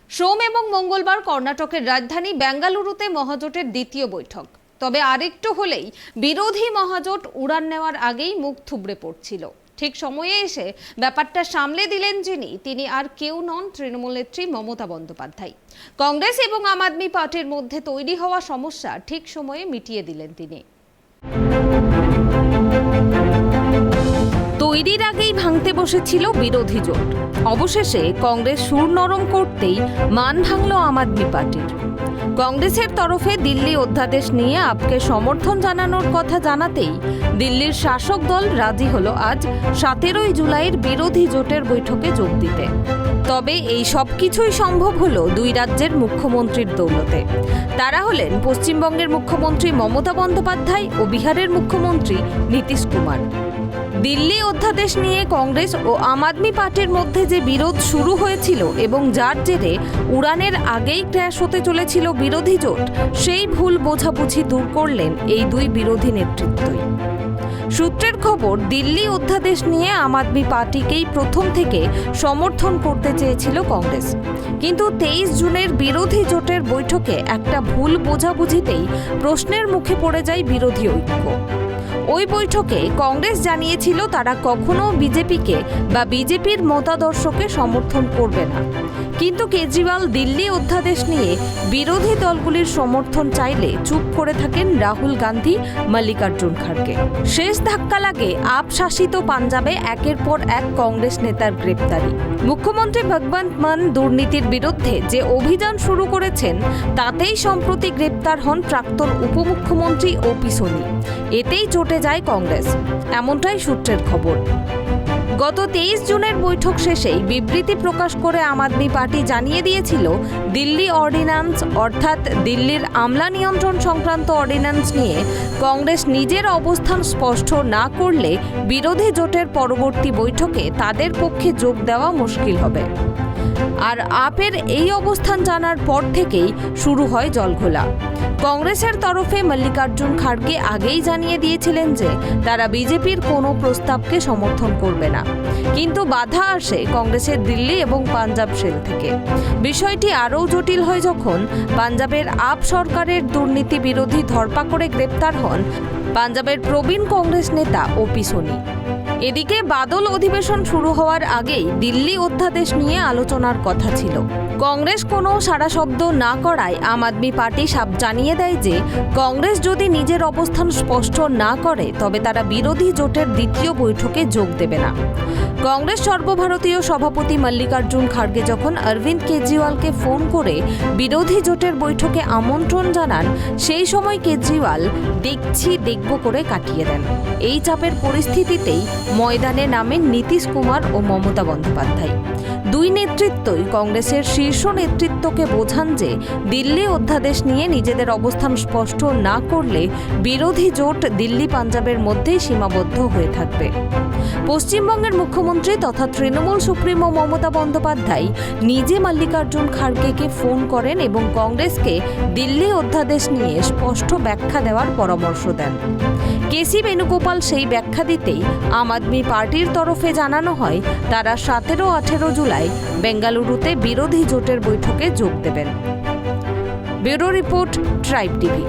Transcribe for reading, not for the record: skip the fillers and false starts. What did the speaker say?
সোম এবং মঙ্গলবার কর্ণাটকের রাজধানী বেঙ্গালুরুতে মহাজোটের দ্বিতীয় বৈঠক। তবে আরেকটু হলেই বিরোধী মহাজোট উড়ান নেওয়ার আগেই মুখ থুবড়ে পড়ছিল। ঠিক সময়ে এসে ব্যাপারটা সামলে দিলেন তিনি আর কেউ নন, তৃণমূল নেত্রী মমতা বন্দ্যোপাধ্যায়। কংগ্রেস এবং আম আদমি পার্টির মধ্যে তৈরি হওয়া সমস্যা ঠিক সময়ে মিটিয়ে দিলেন তিনি। তৈরির আগেই ভাঙতে বসেছিল বিরোধী জোট। অবশেষে কংগ্রেস সুর নরম করতেই মান ভাঙল আম আদমি পার্টির। কংগ্রেসের তরফে দিল্লি অধ্যাদেশ নিয়ে আপকে সমর্থন জানানোর কথা জানাতেই দিল্লির শাসক দল রাজি হলো আজ 17 জুলাইয়ের বিরোধী জোটের বৈঠকে যোগ দিতে। তবে এই সব কিছুই সম্ভব হলো দুই রাজ্যের মুখ্যমন্ত্রীর দৌলতে। তারা হলেন পশ্চিমবঙ্গের মুখ্যমন্ত্রী মমতা বন্দ্যোপাধ্যায় ও বিহারের মুখ্যমন্ত্রী নীতিশ কুমার। দিল্লি অধ্যাদেশ নিয়ে কংগ্রেস ও আম আদমি পার্টির মধ্যে যে বিরোধ শুরু হয়েছিল এবং যার জেরে উড়ানের আগেই ক্র্যাশ হতে চলেছিল বিরোধী জোট, সেই ভুল বোঝাবুঝি দূর করলেন এই দুই বিরোধী নেতৃত্বই। সূত্রের খবর, দিল্লি অধ্যাদেশ নিয়ে আম আদমি পার্টিকেই প্রথম থেকে সমর্থন করতে চেয়েছিল কংগ্রেস, কিন্তু 23 জুনের বিরোধী জোটের বৈঠকে একটা ভুল বোঝাবুঝিতেই প্রশ্নের মুখে পড়ে যায় বিরোধী ঐক্য। ওই বৈঠকে কংগ্রেস জানিয়েছিল তারা কখনো বিজেপিকে বা বিজেপির মতাদর্শকে সমর্থন করবে না, কিন্তু কেজরিওয়াল দিল্লি অধ্যাদেশ নিয়ে বিরোধী দলগুলির সমর্থন চাইলে চুপ করে থাকেন রাহুল গান্ধী, মল্লিকার্জুন খাড়গে। শেষ ধাক্কা লাগে আপ শাসিত পাঞ্জাবে একের পর এক কংগ্রেস নেতার গ্রেপ্তারি। মুখ্যমন্ত্রী ভগবন্ত মান দুর্নীতির বিরুদ্ধে যে অভিযান শুরু করেছেন তাতেই সম্প্রতি গ্রেপ্তার হন প্রাক্তন উপমুখ্যমন্ত্রী ওপি সোনি। এতেই চটে যায় কংগ্রেস, এমনটাই সূত্রের খবর। গত 23 জুনের বৈঠক শেষেই বিবৃতি প্রকাশ করে আম আদমি পার্টি জানিয়ে দিয়েছিল দিল্লি অর্ডিন্যান্স অর্থাৎ দিল্লির আমলা নিয়ন্ত্রণ সংক্রান্ত অর্ডিন্যান্স নিয়ে কংগ্রেস নিজের অবস্থান স্পষ্ট না করলে বিরোধী জোটের পরবর্তী বৈঠকে তাদের পক্ষে যোগ দেওয়া মুশকিল হবে। আর আপের এই অবস্থান জানার পর থেকেই শুরু হয় জলঘোলা। কংগ্রেসের তরফে মল্লিকার্জুন খাড়গে আগেই জানিয়ে দিয়েছিলেন যে তারা বিজেপির কোনো প্রস্তাবকে সমর্থন করবে না, কিন্তু বাধা আসে কংগ্রেসের দিল্লি এবং পাঞ্জাব সেল থেকে। বিষয়টি আরও জটিল হয় যখন পাঞ্জাবের আপ সরকারের দুর্নীতি বিরোধী ধরপাকড়ে গ্রেপ্তার হন পাঞ্জাবের প্রবীণ কংগ্রেস নেতা ওপি সোনি। এদিকে বাদল অধিবেশন শুরু হওয়ার আগেই দিল্লি অধ্যাদেশ নিয়ে আলোচনার কথা ছিল। কংগ্রেস কোনো সাড়া শব্দ না করায় আম আদমি পার্টি সাফ জানিয়ে দেয় যে কংগ্রেস যদি নিজের অবস্থান স্পষ্ট না করে তবে তারা বিরোধী জোটের দ্বিতীয় বৈঠকে যোগ দেবে না। কংগ্রেস সর্বভারতীয় সভাপতি মল্লিকার্জুন খাড়গে যখন অরবিন্দ কেজরিওয়ালকে ফোন করে বিরোধী জোটের বৈঠকে আমন্ত্রণ জানান, সেই সময় কেজরিওয়াল দেখব করে কাটিয়ে দেন। এই চাপের পরিস্থিতিতেই ময়দানে নামেন নীতিশ কুমার ও মমতা বন্দ্যোপাধ্যায়। দুই নেতৃত্বই কংগ্রেসের শীর্ষ নেতৃত্বকে বোঝান যে দিল্লি অধ্যাদেশ নিয়ে নিজেদের অবস্থান স্পষ্ট না করলে বিরোধী জোট দিল্লি পাঞ্জাবের মধ্যেই সীমাবদ্ধ হয়ে থাকবে। পশ্চিমবঙ্গের মুখ্যমন্ত্রী তথা তৃণমূল সুপ্রিমো মমতা বন্দ্যোপাধ্যায় নিজে মল্লিকার্জুন খাড়গেকে ফোন করেন এবং কংগ্রেসকে দিল্লি অধ্যাদেশ নিয়ে স্পষ্ট ব্যাখ্যা দেওয়ার পরামর্শ দেন। কেসি বেণুগোপাল সেই ব্যাখ্যা দিতেই আম আদমি পার্টির তরফে জানানো হয় তারা 17-18 জুলাই বেঙ্গালুরুতে বিরোধী জোটের বৈঠকে যোগ দেবেন। Bureau report, tribe TV.